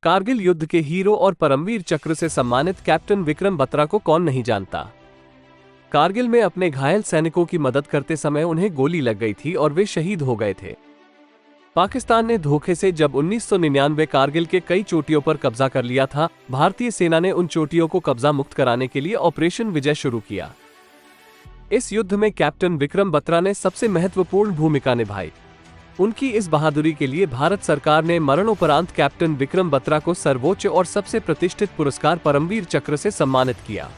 कारगिल युद्ध के हीरो और परमवीर चक्र से सम्मानित कैप्टन विक्रम बत्रा को कौन नहीं जानता। कारगिल में अपने घायल सैनिकों की मदद करते समय उन्हें गोली लग गई थी और वे शहीद हो गए थे। पाकिस्तान ने धोखे से जब 1999 कारगिल के कई चोटियों पर कब्जा कर लिया था, भारतीय सेना ने उन चोटियों को कब्जा मुक्त कराने के लिए ऑपरेशन विजय शुरू किया। इस युद्ध में कैप्टन विक्रम बत्रा ने सबसे महत्वपूर्ण भूमिका निभाई। उनकी इस बहादुरी के लिए भारत सरकार ने मरणोपरांत कैप्टन विक्रम बत्रा को सर्वोच्च और सबसे प्रतिष्ठित पुरस्कार परमवीर चक्र से सम्मानित किया।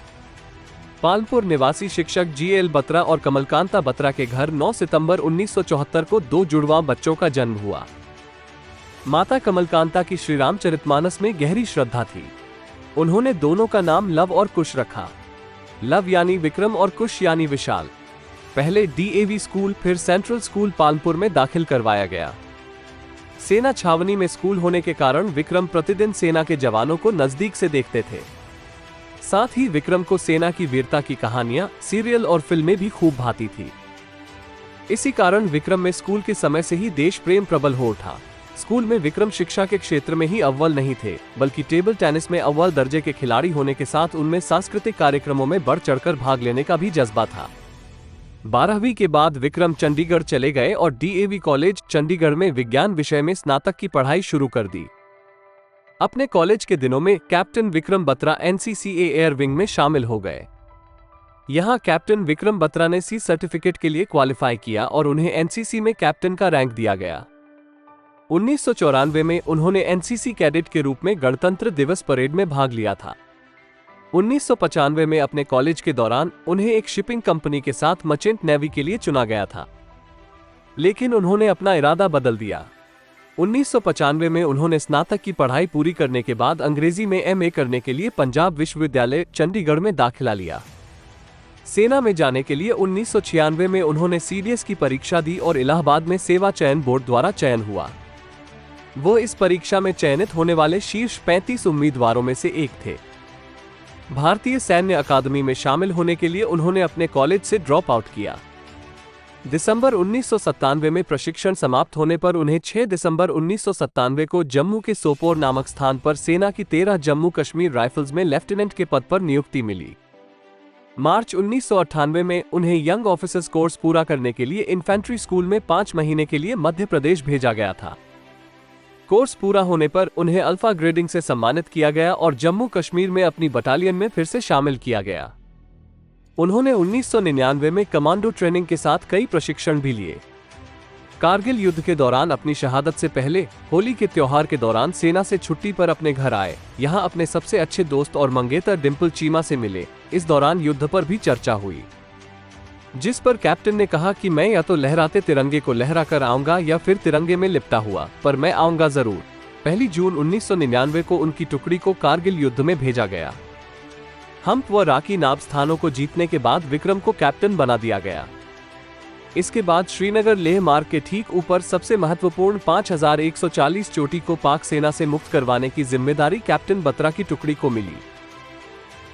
पालनपुर निवासी शिक्षक GL बत्रा और कमलकांता बत्रा के घर 9 सितंबर 1974 को 2 जुड़वां बच्चों का जन्म हुआ। माता कमलकांता की श्री रामचरितमानस में गहरी श्रद्धा थी। उन्होंने दोनों का नाम लव और कुश रखा। लव यानी विक्रम और कुश यानी विशाल। पहले DAV स्कूल फिर सेंट्रल स्कूल पालनपुर में दाखिल करवाया गया। सेना छावनी में स्कूल होने के कारण विक्रम प्रतिदिन सेना के जवानों को नजदीक से देखते थे। साथ ही विक्रम को सेना की वीरता की कहानियां, सीरियल और फिल्में भी खूब भाती थी। इसी कारण विक्रम में स्कूल के समय से ही देश प्रेम प्रबल हो उठा। स्कूल में विक्रम शिक्षा के क्षेत्र में ही अव्वल नहीं थे, बल्कि टेबल टेनिस में अव्वल दर्जे के खिलाड़ी होने के साथ उनमें सांस्कृतिक कार्यक्रमों में बढ़ चढ़कर भाग लेने का भी जज्बा था। 12वीं के बाद विक्रम चंडीगढ़ चले गए और DAV कॉलेज चंडीगढ़ में विज्ञान विषय में स्नातक की पढ़ाई शुरू कर दी। अपने कॉलेज के दिनों में captain Vikram Batra NCCA air wing में शामिल हो गए। यहां कैप्टन विक्रम बत्रा ने C सर्टिफिकेट के लिए क्वालिफाई किया और उन्हें NCC में कैप्टन का रैंक दिया गया। 1994 में उन्होंने NCC कैडेट के रूप में गणतंत्र दिवस परेड में भाग लिया था। 1995 में अपने कॉलेज के दौरान उन्हें एक शिपिंग कंपनी के साथ मर्चेंट नेवी के लिए चुना गया था, लेकिन उन्होंने अपना इरादा बदल दिया। 1995 में उन्होंने स्नातक की पढ़ाई पूरी करने के बाद अंग्रेजी में MA करने के लिए पंजाब विश्वविद्यालय चंडीगढ़ में दाखिला लिया। सेना में जाने के लिए 1996 में उन्होंने CDS की परीक्षा दी और इलाहाबाद में सेवा चयन बोर्ड द्वारा चयन हुआ। वो इस परीक्षा में चयनित होने वाले शीर्ष 35 उम्मीदवारों में से एक थे। भारतीय सैन्य अकादमी में शामिल होने के लिए उन्होंने अपने कॉलेज से ड्रॉप आउट किया। दिसंबर 1997 में प्रशिक्षण समाप्त होने पर उन्हें 6 दिसंबर 1997 को जम्मू के सोपोर नामक स्थान पर सेना की 13 जम्मू कश्मीर राइफल्स में लेफ्टिनेंट के पद पर नियुक्ति मिली। मार्च 1998 में उन्हें यंग ऑफिसर्स कोर्स पूरा करने के लिए इन्फेंट्री स्कूल में 5 महीने के लिए मध्य प्रदेश भेजा गया था। कोर्स पूरा होने पर उन्हें अल्फा ग्रेडिंग से सम्मानित किया गया और जम्मू कश्मीर में अपनी बटालियन में फिर से शामिल किया गया। उन्होंने 1999 में कमांडो ट्रेनिंग के साथ कई प्रशिक्षण भी लिए। कारगिल युद्ध के दौरान अपनी शहादत से पहले होली के त्योहार के दौरान सेना से छुट्टी पर अपने घर आए। यहां अपने सबसे अच्छे दोस्त और मंगेतर डिम्पल चीमा से मिले। इस दौरान युद्ध पर भी चर्चा हुई, जिस पर कैप्टन ने कहा कि मैं या तो लहराते तिरंगे को लहरा कर आऊंगा या फिर तिरंगे में लिपटा हुआ, पर मैं आऊंगा जरूर। 1 जून 1999 को उनकी टुकड़ी को कारगिल युद्ध में भेजा गया। हम्प व राकी नाब स्थानों को जीतने के बाद विक्रम को कैप्टन बना दिया गया। इसके बाद श्रीनगर लेह मार्ग के ठीक ऊपर सबसे महत्वपूर्ण 5140 चोटी को पाक सेना से मुक्त करवाने की जिम्मेदारी कैप्टन बत्रा की टुकड़ी को मिली।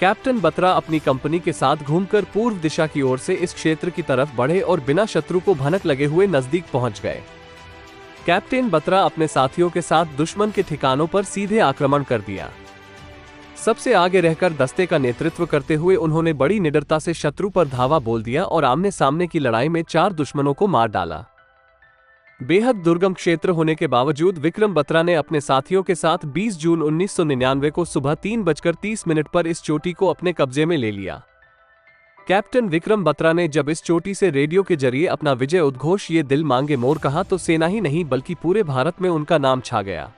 कैप्टन बत्रा अपनी कंपनी के साथ घूमकर पूर्व दिशा की ओर से इस क्षेत्र की तरफ बढ़े और बिना शत्रु को भनक लगे हुए नजदीक पहुंच गए। कैप्टन बत्रा अपने साथियों के साथ दुश्मन के ठिकानों पर सीधे आक्रमण कर दिया। सबसे आगे रहकर दस्ते का नेतृत्व करते हुए उन्होंने बड़ी निडरता से शत्रु पर धावा बोल दिया और आमने सामने की लड़ाई में 4 दुश्मनों को मार डाला। बेहद दुर्गम क्षेत्र होने के बावजूद विक्रम बत्रा ने अपने साथियों के साथ 20 जून 1999 को सुबह 3:30 पर इस चोटी को अपने कब्जे में ले लिया। कैप्टन विक्रम बत्रा ने जब इस चोटी से रेडियो के जरिए अपना विजय उद्घोष ये दिल मांगे मोर कहा तो सेना ही नहीं बल्कि पूरे भारत में उनका नाम छा गया।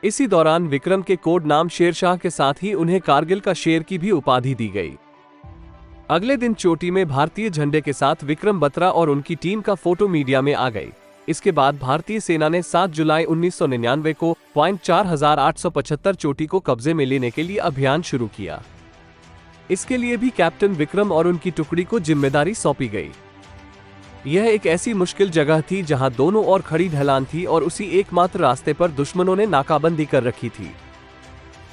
इसी दौरान विक्रम के कोड नाम शेरशाह के साथ ही उन्हें कारगिल का शेर की भी उपाधि दी गई। अगले दिन चोटी में भारतीय झंडे के साथ विक्रम बत्रा और उनकी टीम का फोटो मीडिया में आ गई। इसके बाद भारतीय सेना ने 7 जुलाई 1999 को 4875 चोटी को कब्जे में लेने के लिए अभियान शुरू किया। इसके लिए भी कैप्टन विक्रम और उनकी टुकड़ी को जिम्मेदारी सौंपी गई। यह एक ऐसी मुश्किल जगह थी जहां दोनों ओर खड़ी ढलान थी और उसी एकमात्र रास्ते पर दुश्मनों ने नाकाबंदी कर रखी थी।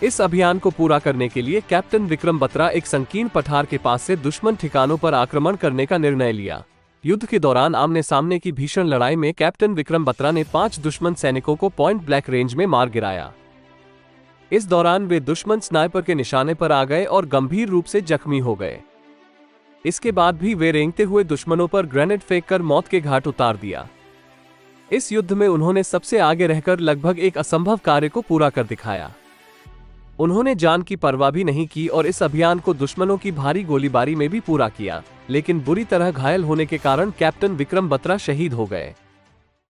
इस अभियान को पूरा करने के लिए कैप्टन विक्रम बत्रा एक संकीर्ण पठार के पास से दुश्मन ठिकानों पर आक्रमण करने का निर्णय लिया। युद्ध के दौरान आमने सामने की भीषण लड़ाई में कैप्टन विक्रम बत्रा ने 5 दुश्मन सैनिकों को पॉइंट ब्लैंक रेंज में मार गिराया। इस दौरान वे दुश्मन स्नाइपर के निशाने पर आ गए और गंभीर रूप से जख्मी हो गए। इसके बाद भी वे रेंगते हुए दुश्मनों पर ग्रेनेड फेंककर मौत के घाट उतार दिया। इस युद्ध में उन्होंने सबसे आगे रहकर लगभग एक असंभव कार्य को पूरा कर दिखाया। उन्होंने जान की परवाह भी नहीं की और इस अभियान को दुश्मनों की भारी गोलीबारी में भी पूरा किया, लेकिन बुरी तरह घायल होने के कारण कैप्टन विक्रम बत्रा शहीद हो गए।